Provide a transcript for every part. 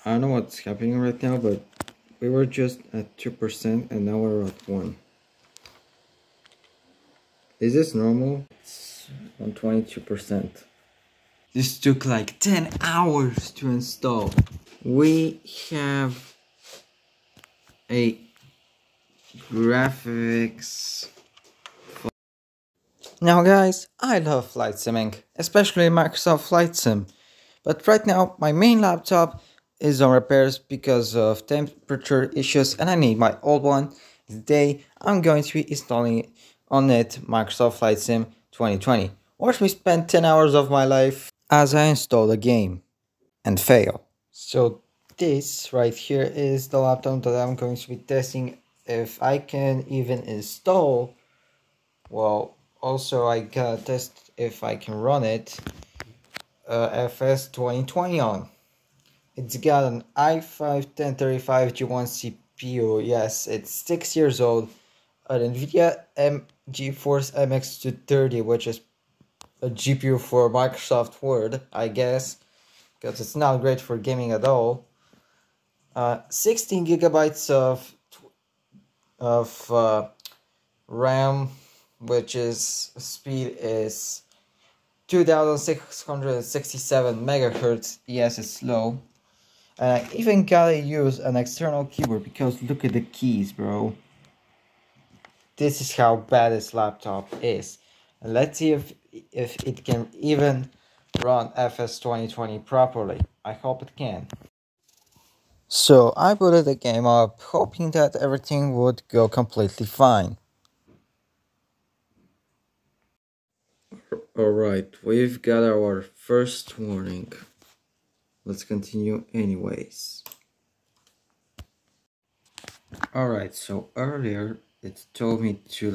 I don't know what's happening right now, but we were just at 2% and now we're at 1. Is this normal? It's on 22%. This took like 10 hours to install. We have a graphics. Now guys, I love flight simming, especially Microsoft Flight Sim. But right now, my main laptop is on repairs because of temperature issues and I need my old one. Today, I'm going to be installing on it Microsoft Flight Sim 2020. Watch me spend 10 hours of my life as I install the game and fail. So this right here is the laptop that I'm going to be testing if I can even install. Well, also I gotta test if I can run it. FS2020 on. It's got an i5-1035 G1 CPU. Yes, it's 6 years old. An NVIDIA GeForce MX230, which is a GPU for Microsoft Word, I guess, because it's not great for gaming at all. 16 gigabytes of RAM, which is speed is 2667 megahertz. Yes, it's slow. And I even gotta use an external keyboard because look at the keys, bro. This is how bad this laptop is. And let's see if it can even run FS2020 properly. I hope it can. So I booted the game up, hoping that everything would go completely fine. Alright, we've got our first warning. Let's continue anyways. Alright, so earlier it told me to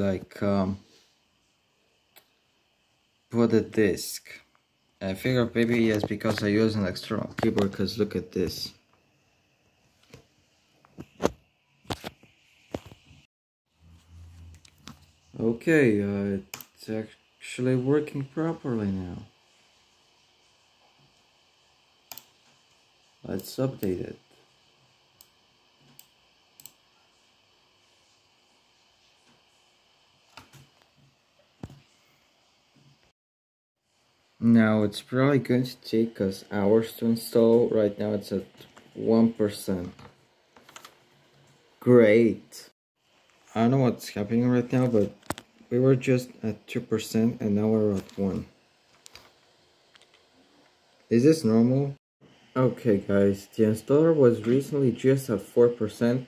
put a disk. I figured maybe yes, because I use an external keyboard, because look at this. Okay, it's actually working properly now. Let's update it. Now it's probably going to take us hours to install. Right now it's at 1%. Great. I don't know what's happening right now, but we were just at 2% and now we're at 1. Is this normal? Okay guys, the installer was recently just at 4%.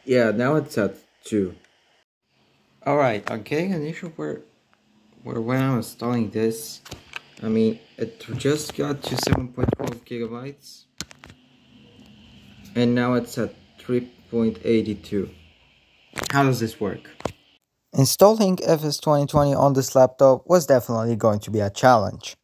Yeah, now it's at 2. Alright, I'm getting an issue where when I'm installing this, I mean, it just got to 7.12 gigabytes. And now it's at 3.82. How does this work? Installing FS2020 on this laptop was definitely going to be a challenge.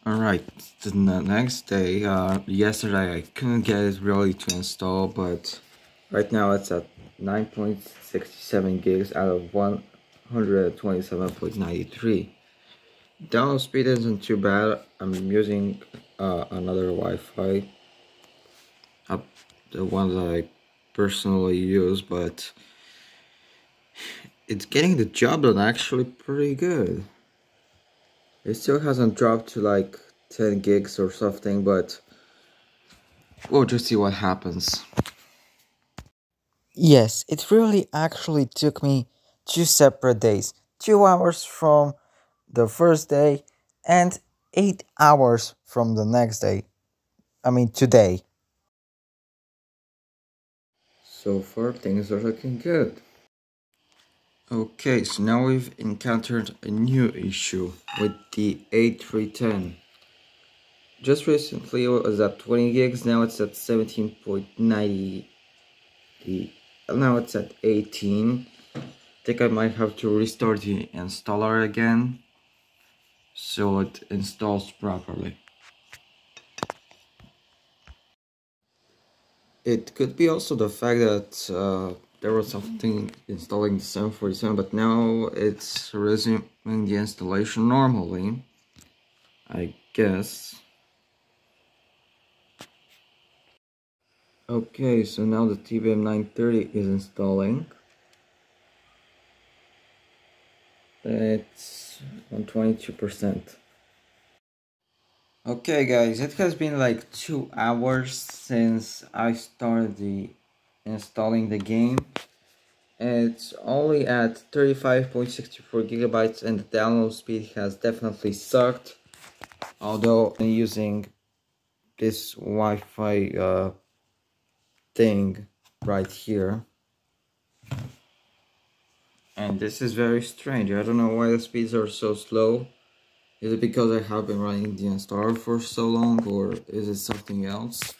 Alright, the next day, yesterday I couldn't get it really to install, but right now it's at 9.67 gigs out of 127.93. Download speed isn't too bad. I'm using another Wi-Fi, the one that I personally use, but it's getting the job done actually pretty good. It still hasn't dropped to like 10 gigs or something, but we'll just see what happens. Yes, it really actually took me 2 separate days. 2 hours from the first day and 8 hours from the next day. I mean today. So far things are looking good. Okay, so now we've encountered a new issue with the A310. Just recently it was at 20 gigs, now it's at 17.90. Now it's at 18. I think I might have to restart the installer again so it installs properly. It could be also the fact that there was something installing the 747, but now it's resuming the installation normally. I guess. Okay, so now the TBM 930 is installing. It's on 22%. Okay guys, it has been like 2 hours since I started installing the game. It's only at 35.64 gigabytes and the download speed has definitely sucked. Although I'm using this Wi-Fi thing right here. And this is very strange. I don't know why the speeds are so slow. Is it because I have been running the installer for so long, or is it something else?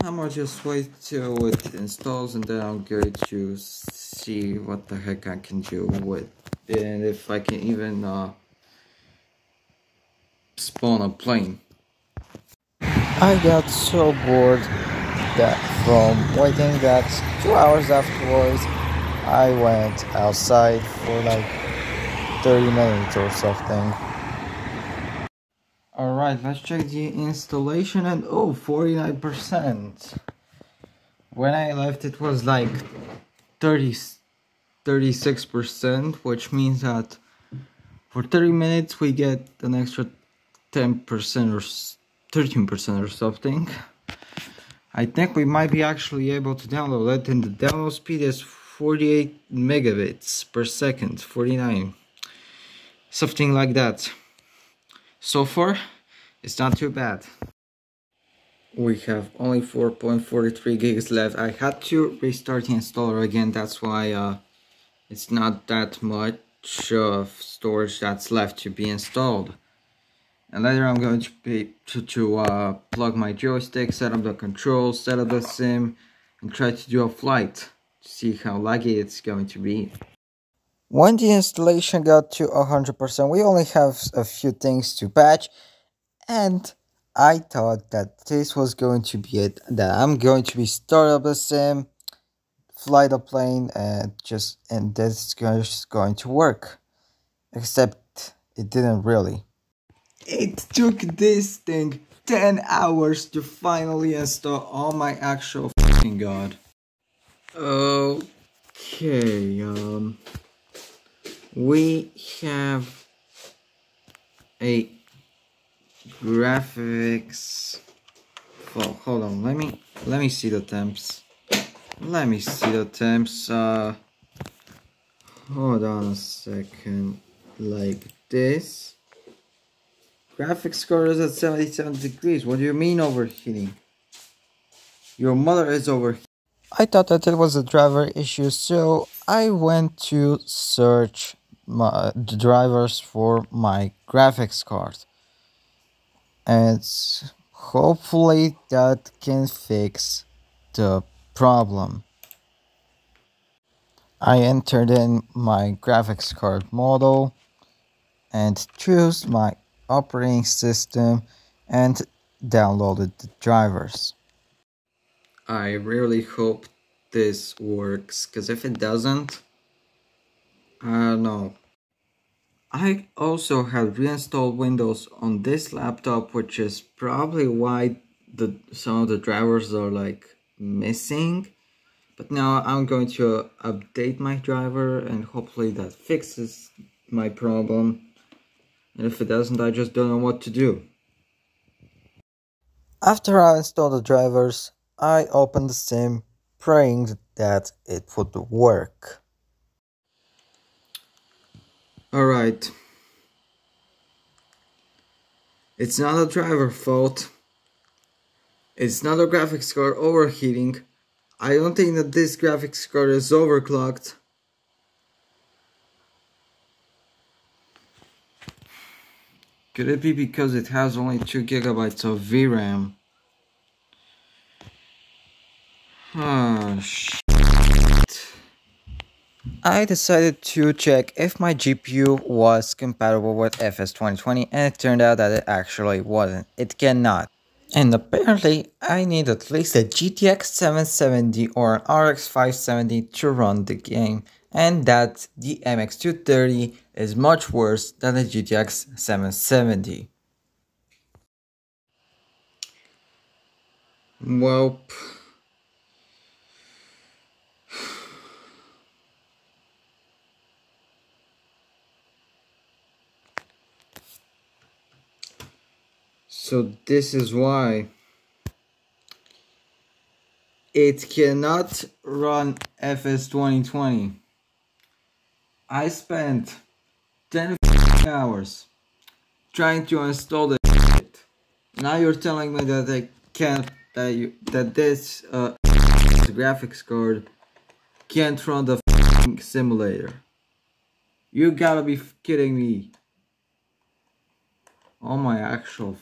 I'm gonna just wait till it installs and then I'm going to see what the heck I can do with it and if I can even spawn a plane. I got so bored that from waiting that 2 hours afterwards I went outside for like 30 minutes or something. Alright, let's check the installation and 49%. When I left it was like 36%, which means that for 30 minutes we get an extra 10% or 13% or something. I think we might be actually able to download it, and the download speed is 48 megabits per second, 49, something like that. So far, it's not too bad. We have only 4.43 gigs left. I had to restart the installer again, that's why it's not that much of storage that's left to be installed. And later I'm going to plug my joystick, set up the controls, set up the sim, and try to do a flight to see how laggy it's going to be. When the installation got to 100%, we only have a few things to patch, and I thought that this was going to be it, that I'm going to be start up the sim, fly the plane, and this is just going to work. Except it didn't really. It took this thing 10 hours to finally install. Oh my actual fucking god. Okay, we have a graphics. Oh, hold on, let me see the temps. Let me see the temps. Hold on a second. Like this. Graphics card is at 77 degrees. What do you mean overheating? Your mother is overheating. I thought that it was a driver issue, so I went to search the drivers for my graphics card. And hopefully that can fix the problem. I entered in my graphics card model and choose my operating system and downloaded the drivers. I really hope this works, because if it doesn't, I don't know. I also have reinstalled Windows on this laptop, which is probably why some of the drivers are like missing. But now I'm going to update my driver and hopefully that fixes my problem. And if it doesn't, I just don't know what to do. After I installed the drivers, I opened the sim, praying that it would work. Alright. It's not a driver fault. It's not a graphics card overheating. I don't think that this graphics card is overclocked. Could it be because it has only 2 gigabytes of VRAM? Oh shit. I decided to check if my GPU was compatible with FS2020, and it turned out that it actually wasn't. It cannot. And apparently I need at least a GTX 770 or an RX 570 to run the game. and that the MX230 is much worse than the GTX 770. Well, so this is why it cannot run FS2020. I spent 10 hours trying to install the shit. Now you're telling me that I can't, that this graphics card can't run the simulator. You gotta be kidding me. Oh my actual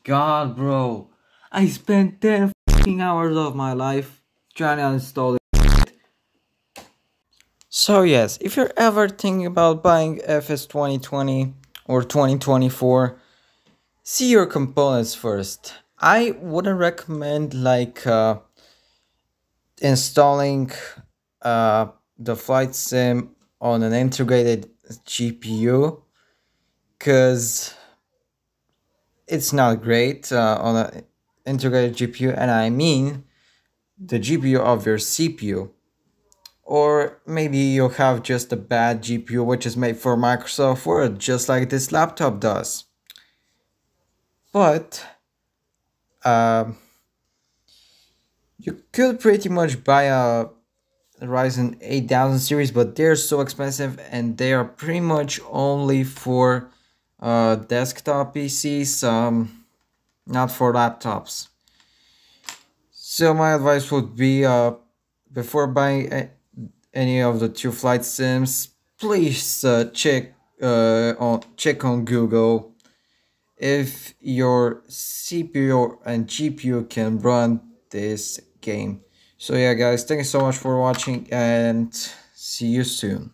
god, bro. I spent 10 hours of my life trying to install it. So yes, if you're ever thinking about buying FS 2020 or 2024, see your components first. I wouldn't recommend installing the flight sim on an integrated GPU, because it's not great on an integrated GPU, and I mean the GPU of your CPU. Or maybe you have just a bad GPU which is made for Microsoft Word, just like this laptop does. But you could pretty much buy a Ryzen 8000 series, but they're so expensive and they are pretty much only for desktop PCs, not for laptops. So my advice would be, before buying any of the two flight sims, please check on Google if your CPU and GPU can run this game. So yeah guys, thank you so much for watching and see you soon.